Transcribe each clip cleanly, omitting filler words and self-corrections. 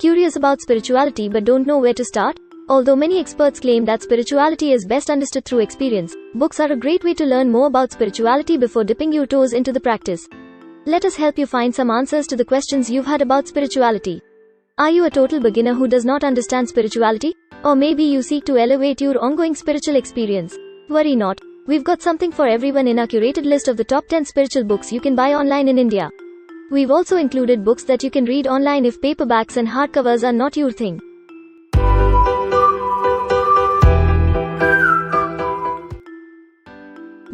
Curious about spirituality but don't know where to start? Although many experts claim that spirituality is best understood through experience, books are a great way to learn more about spirituality before dipping your toes into the practice. Let us help you find some answers to the questions you've had about spirituality. Are you a total beginner who does not understand spirituality? Or maybe you seek to elevate your ongoing spiritual experience? Worry not. We've got something for everyone in our curated list of the top 10 spiritual books you can buy online in India. We've also included books that you can read online if paperbacks and hardcovers are not your thing.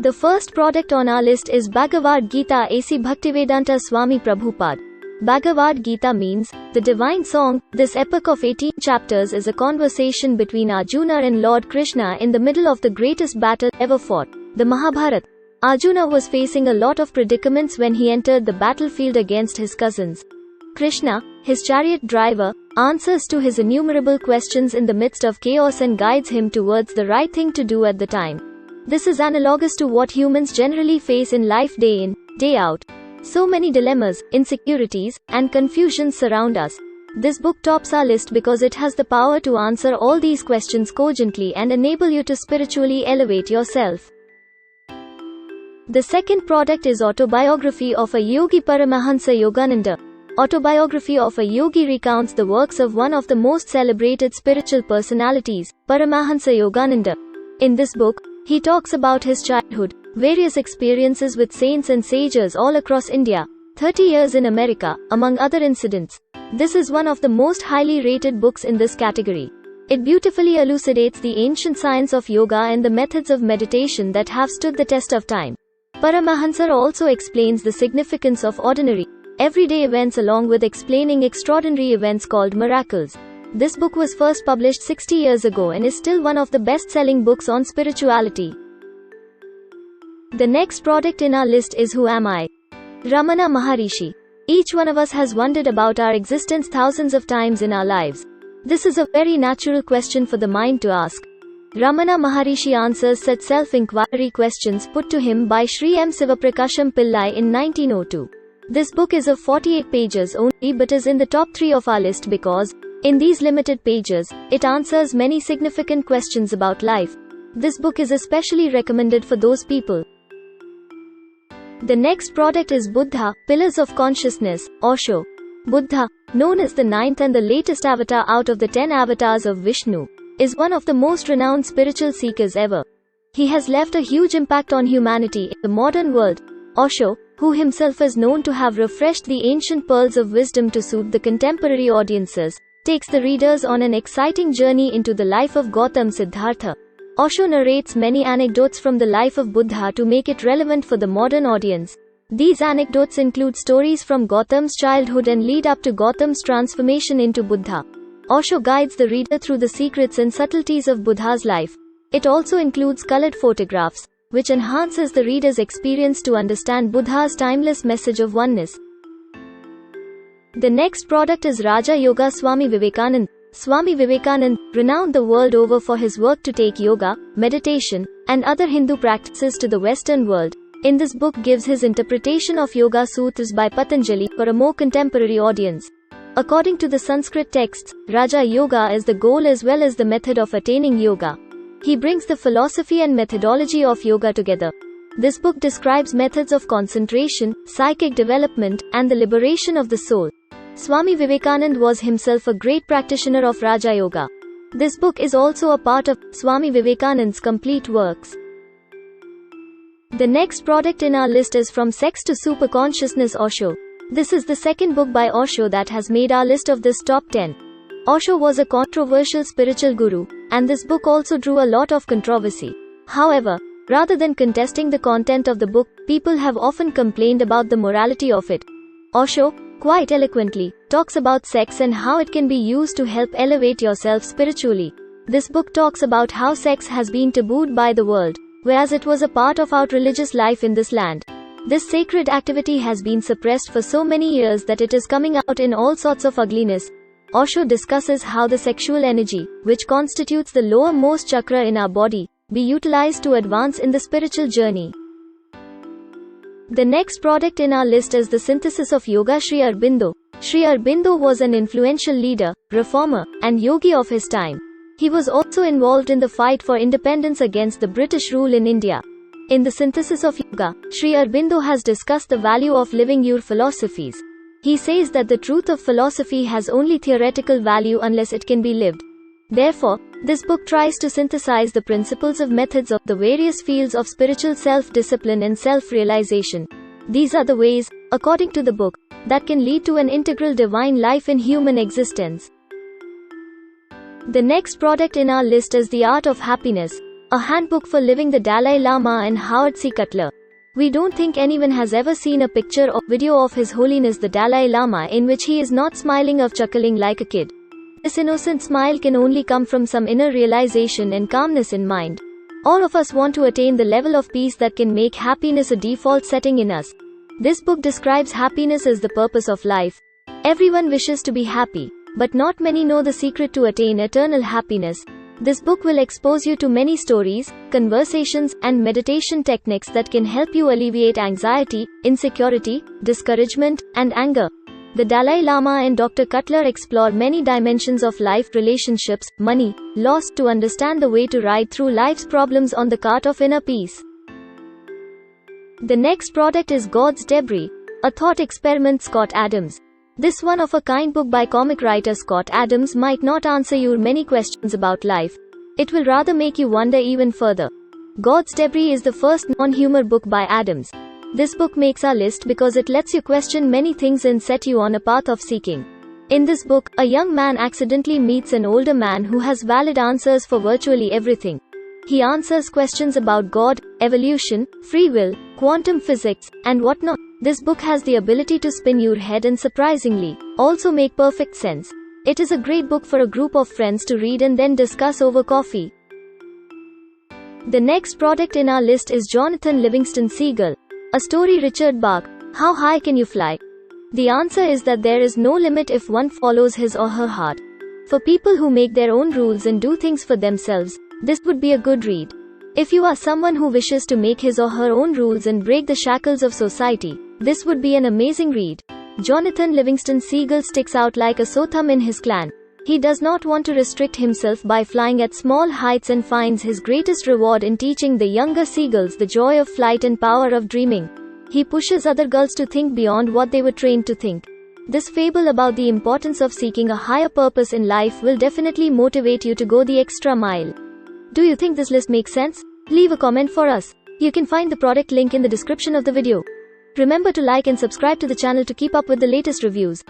The first product on our list is Bhagavad Gita A.C. Bhaktivedanta Swami Prabhupada. Bhagavad Gita means the divine song. This epic of 18 chapters is a conversation between Arjuna and Lord Krishna in the middle of the greatest battle ever fought, the Mahabharata. Arjuna was facing a lot of predicaments when he entered the battlefield against his cousins. Krishna, his chariot driver, answers to his innumerable questions in the midst of chaos and guides him towards the right thing to do at the time. This is analogous to what humans generally face in life day in, day out. So many dilemmas, insecurities, and confusions surround us. This book tops our list because it has the power to answer all these questions cogently and enable you to spiritually elevate yourself. The second product is Autobiography of a Yogi Paramahansa Yogananda. Autobiography of a Yogi recounts the works of one of the most celebrated spiritual personalities, Paramahansa Yogananda. In this book, he talks about his childhood, various experiences with saints and sages all across India, 30 years in America, among other incidents. This is one of the most highly rated books in this category. It beautifully elucidates the ancient science of yoga and the methods of meditation that have stood the test of time. Paramahansa also explains the significance of ordinary, everyday events along with explaining extraordinary events called miracles. This book was first published 60 years ago and is still one of the best-selling books on spirituality. The next product in our list is Who Am I? Ramana Maharishi. Each one of us has wondered about our existence thousands of times in our lives. This is a very natural question for the mind to ask. Ramana Maharishi answers such self-inquiry questions put to him by Sri M. Sivaprakasham Pillai in 1902. This book is of 48 pages only but is in the top 3 of our list because, in these limited pages, it answers many significant questions about life. This book is especially recommended for those people. The next product is Buddha, Pillars of Consciousness, Osho. Buddha, known as the 9th and the latest avatar out of the 10 avatars of Vishnu, is one of the most renowned spiritual seekers ever. He has left a huge impact on humanity in the modern world. Osho, who himself is known to have refreshed the ancient pearls of wisdom to suit the contemporary audiences, takes the readers on an exciting journey into the life of Gautam Siddhartha. Osho narrates many anecdotes from the life of Buddha to make it relevant for the modern audience. These anecdotes include stories from Gautam's childhood and lead up to Gautam's transformation into Buddha. Osho guides the reader through the secrets and subtleties of Buddha's life. It also includes colored photographs, which enhances the reader's experience to understand Buddha's timeless message of oneness. The next product is Raja Yoga Swami Vivekananda. Swami Vivekananda, renowned the world over for his work to take yoga, meditation, and other Hindu practices to the Western world, in this book gives his interpretation of Yoga Sutras by Patanjali for a more contemporary audience. According to the Sanskrit texts, Raja Yoga is the goal as well as the method of attaining yoga. He brings the philosophy and methodology of yoga together. This book describes methods of concentration, psychic development, and the liberation of the soul. Swami Vivekananda was himself a great practitioner of Raja Yoga. This book is also a part of Swami Vivekananda's complete works. The next product in our list is From Sex to Superconsciousness Osho. This is the second book by Osho that has made our list of this top 10. Osho was a controversial spiritual guru, and this book also drew a lot of controversy. However, rather than contesting the content of the book, people have often complained about the morality of it. Osho, quite eloquently, talks about sex and how it can be used to help elevate yourself spiritually. This book talks about how sex has been tabooed by the world, whereas it was a part of our religious life in this land. This sacred activity has been suppressed for so many years that it is coming out in all sorts of ugliness. Osho discusses how the sexual energy, which constitutes the lowermost chakra in our body, be utilized to advance in the spiritual journey. The next product in our list is The Synthesis of Yoga Sri Aurobindo. Sri Aurobindo was an influential leader, reformer, and yogi of his time. He was also involved in the fight for independence against the British rule in India. In the Synthesis of Yoga, Sri Aurobindo has discussed the value of living your philosophies. He says that the truth of philosophy has only theoretical value unless it can be lived. Therefore, this book tries to synthesize the principles of methods of the various fields of spiritual self-discipline and self-realization. These are the ways, according to the book, that can lead to an integral divine life in human existence. The next product in our list is The Art of Happiness, a handbook for living the Dalai Lama and Howard C. Cutler. We don't think anyone has ever seen a picture or video of His Holiness the Dalai Lama in which he is not smiling or chuckling like a kid. This innocent smile can only come from some inner realization and calmness in mind. All of us want to attain the level of peace that can make happiness a default setting in us. This book describes happiness as the purpose of life. Everyone wishes to be happy, but not many know the secret to attain eternal happiness. This book will expose you to many stories, conversations, and meditation techniques that can help you alleviate anxiety, insecurity, discouragement, and anger. The Dalai Lama and Dr. Cutler explore many dimensions of life, relationships, money, loss, to understand the way to ride through life's problems on the cart of inner peace. The next product is God's Debris, a thought experiment. Scott Adams. This one-of-a-kind book by comic writer Scott Adams might not answer your many questions about life. It will rather make you wonder even further. God's Debris is the first non-humor book by Adams. This book makes our list because it lets you question many things and set you on a path of seeking. In this book, a young man accidentally meets an older man who has valid answers for virtually everything. He answers questions about God, evolution, free will, quantum physics, and whatnot. This book has the ability to spin your head and surprisingly, also make perfect sense. It is a great book for a group of friends to read and then discuss over coffee. The next product in our list is Jonathan Livingston Seagull, a story. Richard Bach, How High Can You Fly? The answer is that there is no limit if one follows his or her heart. For people who make their own rules and do things for themselves, this would be a good read. If you are someone who wishes to make his or her own rules and break the shackles of society, this would be an amazing read. Jonathan Livingston Seagull sticks out like a sore thumb in his clan. He does not want to restrict himself by flying at small heights and finds his greatest reward in teaching the younger seagulls the joy of flight and power of dreaming. He pushes other gulls to think beyond what they were trained to think. This fable about the importance of seeking a higher purpose in life will definitely motivate you to go the extra mile. Do you think this list makes sense? Leave a comment for us. You can find the product link in the description of the video. Remember to like and subscribe to the channel to keep up with the latest reviews.